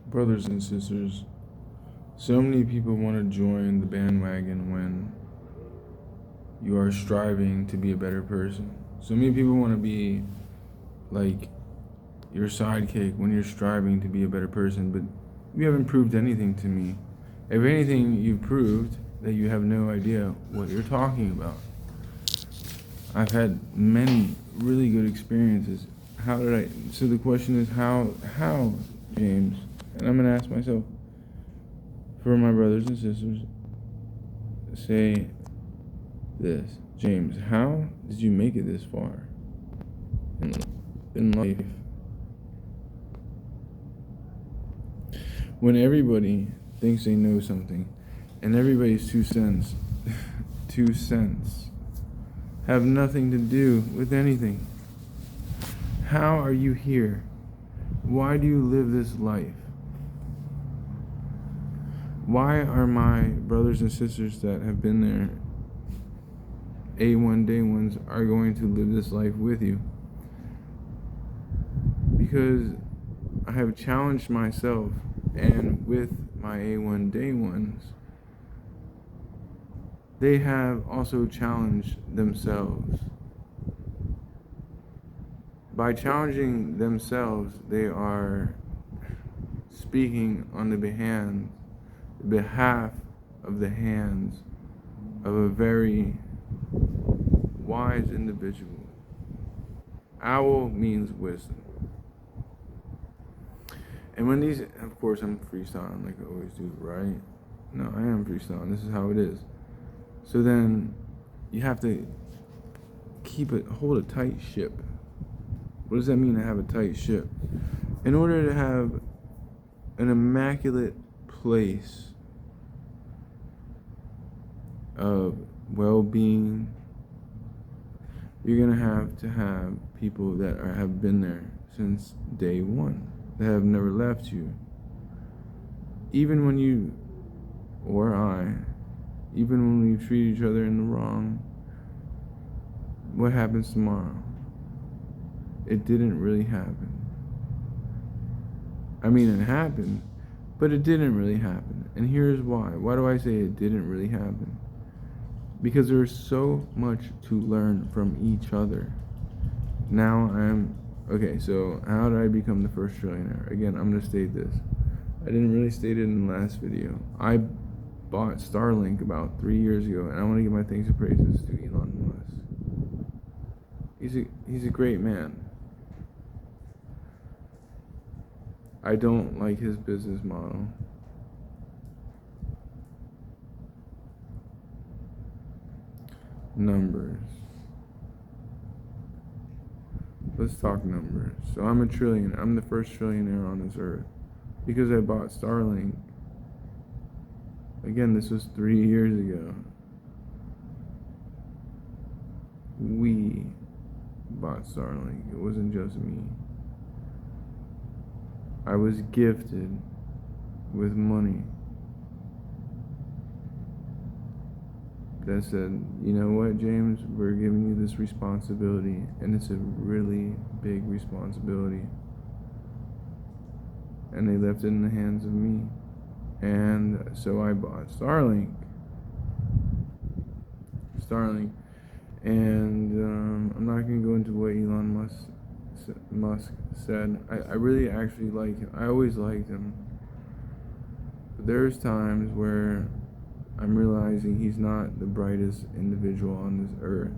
Brothers and sisters, so many people want to join the bandwagon when you are striving to be a better person. So many people want to be like your sidekick when you're striving to be a better person, but you haven't proved anything to me. If anything, you've proved that you have no idea what you're talking about. I've had many really good experiences. So the question is how, James? And I'm going to ask myself, for my brothers and sisters, say this. James, how did you make it this far in life? When everybody thinks they know something, and everybody's 2 cents, 2 cents, have nothing to do with anything. How are you here? Why do you live this life? Why are my brothers and sisters that have been there, A1 day ones, are going to live this life with you? Because I have challenged myself, and with my A1 day ones, they have also challenged themselves. By challenging themselves, they are speaking on the behalf of the hands of a very wise individual. Owl means wisdom. And when these, of course, I'm freestyling like I always do, right? No, I am freestyling. This is how it is. So then you have to hold a tight ship. What does that mean to have a tight ship? In order to have an immaculate place of well-being, you're going to have people that have been there since day one, that have never left you. Even when you, or I, even when we treat each other in the wrong, what happens tomorrow? It didn't really happen. I mean, it happened, but it didn't really happen. And here's why. Why do I say it didn't really happen? Because there's so much to learn from each other. Now okay, so how did I become the first trillionaire? Again, I'm going to state this. I didn't really state it in the last video. I bought Starlink about 3 years ago, and I want to give my thanks and praises to Elon Musk. He's a great man. I don't like his business model. Numbers. Let's talk numbers. So I'm a trillionaire. I'm the first trillionaire on this earth because I bought Starlink. Again, this was 3 years ago. We bought Starlink. It wasn't just me. I was gifted with money that said, you know what, James, we're giving you this responsibility, and it's a really big responsibility. And they left it in the hands of me. And so I bought Starlink. And I'm not going to go into what Elon Musk said. I really actually like him. I always liked him. But there's times where I'm realizing he's not the brightest individual on this earth.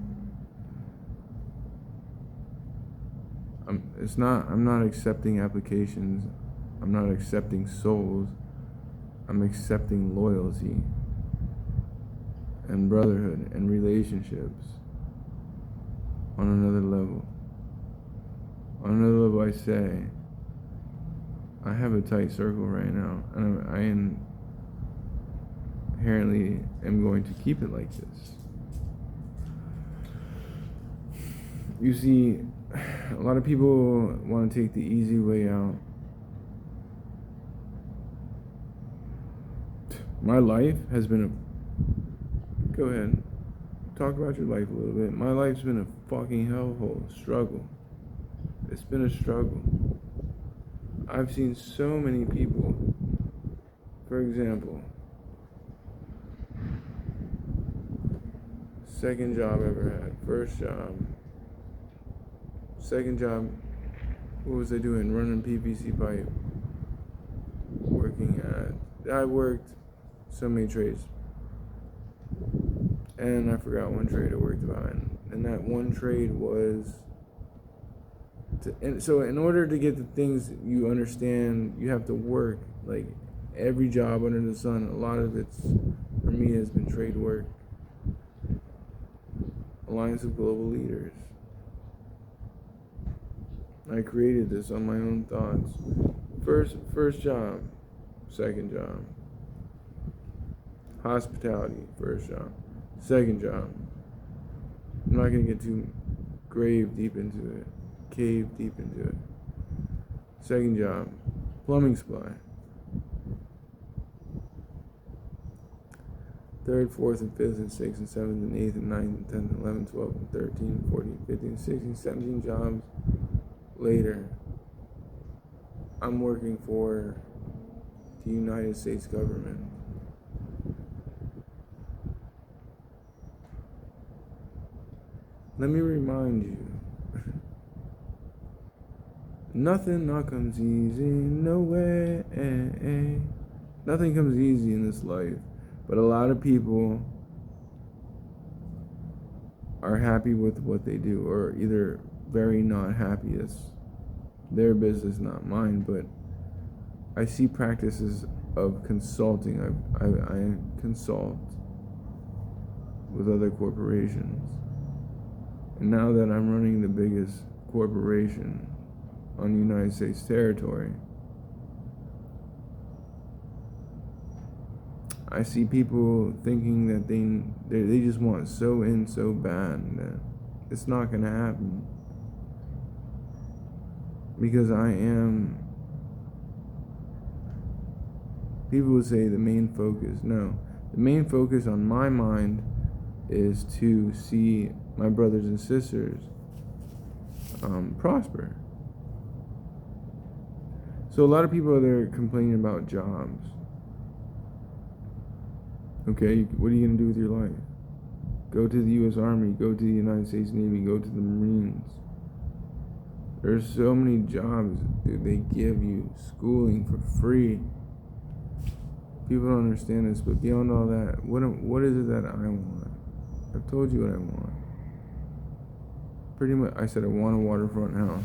I'm not accepting applications. I'm not accepting souls. I'm accepting loyalty and brotherhood and relationships on another level. On another level, I say, I have a tight circle right now, and I inherently am going to keep it like this. You see, a lot of people want to take the easy way out. My life has been go ahead, talk about your life a little bit. My life's been a fucking hellhole, struggle. It's been a struggle. I've seen so many people, for example, second job ever had, first job, second job, what was I doing? Running PVC pipe, I worked so many trades, and I forgot one trade I worked behind, and that one trade was, and so in order to get the things you understand, you have to work, like every job under the sun. A lot of it's, for me, has been trade work. Alliance of Global Leaders. I created this on my own thoughts. First job, second job. Hospitality, first job. Second job. I'm not gonna get too cave deep into it. Second job, plumbing supply. Third, fourth, and fifth, and sixth, and seventh, and eighth, and ninth, and 10th, and 11th, 12th, and 13, 14, 15, 16, 17 jobs later, I'm working for the United States government. Let me remind you, nothing comes easy, no way. Nothing comes easy in this life, but a lot of people are happy with what they do, or either very not happy. It's their business, not mine. But I see practices of consulting. I consult with other corporations, and now that I'm running the biggest corporation on United States territory, I see people thinking that they just want so bad that it's not gonna happen, because people would say the main focus. No, the main focus on my mind is to see my brothers and sisters prosper. So a lot of people are there complaining about jobs. Okay, what are you going to do with your life? Go to the U.S. Army, go to the United States Navy, go to the Marines. There's so many jobs, dude. They give you schooling for free. People don't understand this, but beyond all that, what is it that I want? I've told you what I want. Pretty much, I said I want a waterfront house.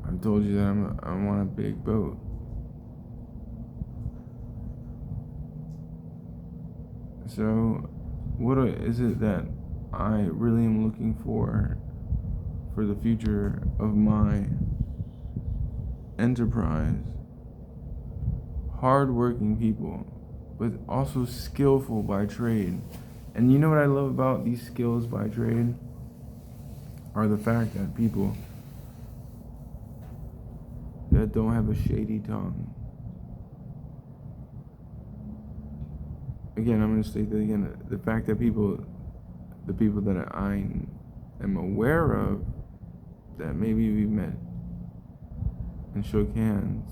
I've told you that I want a big boat. So, what is it that I really am looking for the future of my enterprise? Hard-working people, but also skillful by trade. And you know what I love about these skills by trade? Are the fact that people that don't have a shady tongue. Again, I'm going to state that again. The fact that the people that I am aware of, that maybe we met and shook hands,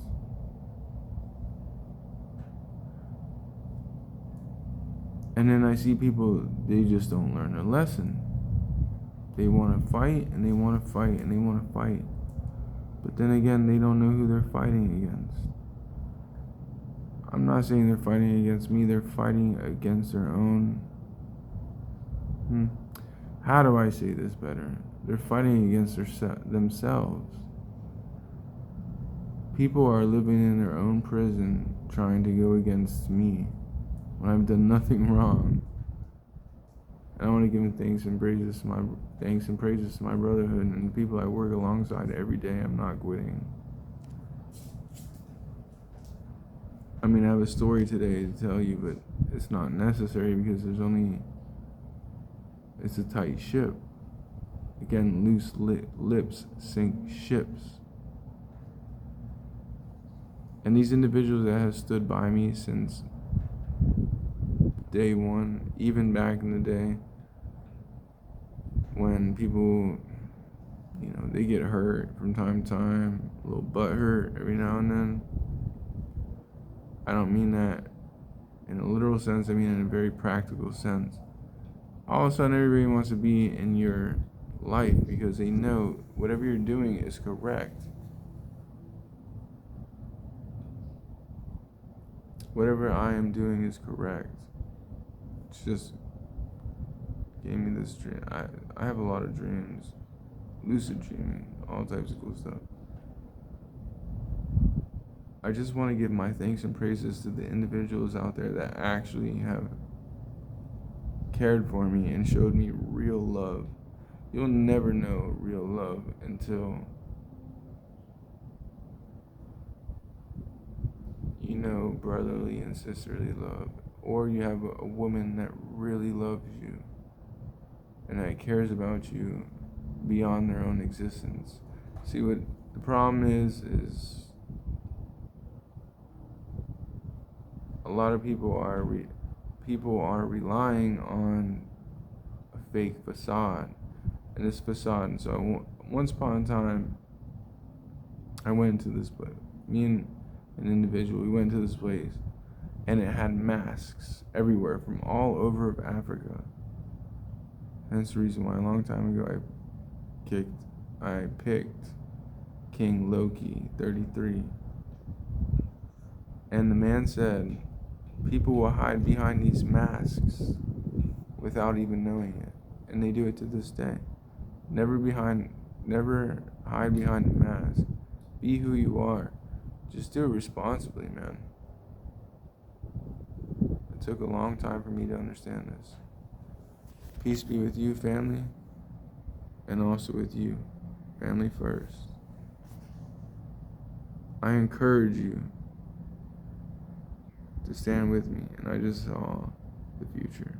and then I see people, they just don't learn a lesson. They want to fight, and they want to fight, and they want to fight. But then again, they don't know who they're fighting against. I'm not saying they're fighting against me, they're fighting against their own. How do I say this better? They're fighting against themselves. People are living in their own prison trying to go against me when I've done nothing wrong. And I want to give thanks and praises to my brotherhood and the people I work alongside every day. I'm not quitting. I mean, I have a story today to tell you, but it's not necessary because it's a tight ship. Again, loose lips sink ships. And these individuals that have stood by me since day one, even back in the day when people They get hurt from time to time, a little butt hurt every now and then. I don't mean that in a literal sense, I mean in a very practical sense. All of a sudden, everybody wants to be in your life because they know whatever you're doing is correct. Whatever I am doing is correct. It's just gave me this dream. I have a lot of dreams, lucid dreaming, all types of cool stuff. I just want to give my thanks and praises to the individuals out there that actually have cared for me and showed me real love. You'll never know real love until you know brotherly and sisterly love, or you have a woman that really loves you and that cares about you beyond their own existence. See, what the problem is a lot of people are relying on a fake facade, and this facade. And so once upon a time, I went into this place. Me and an individual, we went to this place, and it had masks everywhere from all over of Africa. And that's the reason why a long time ago I picked King Loki 33. And the man said, people will hide behind these masks without even knowing it. And they do it to this day. Never hide behind a mask. Be who you are. Just do it responsibly, man. It took a long time for me to understand this. Peace be with you, family, and also with you. Family first. I encourage you to stand with me, and I just saw the future.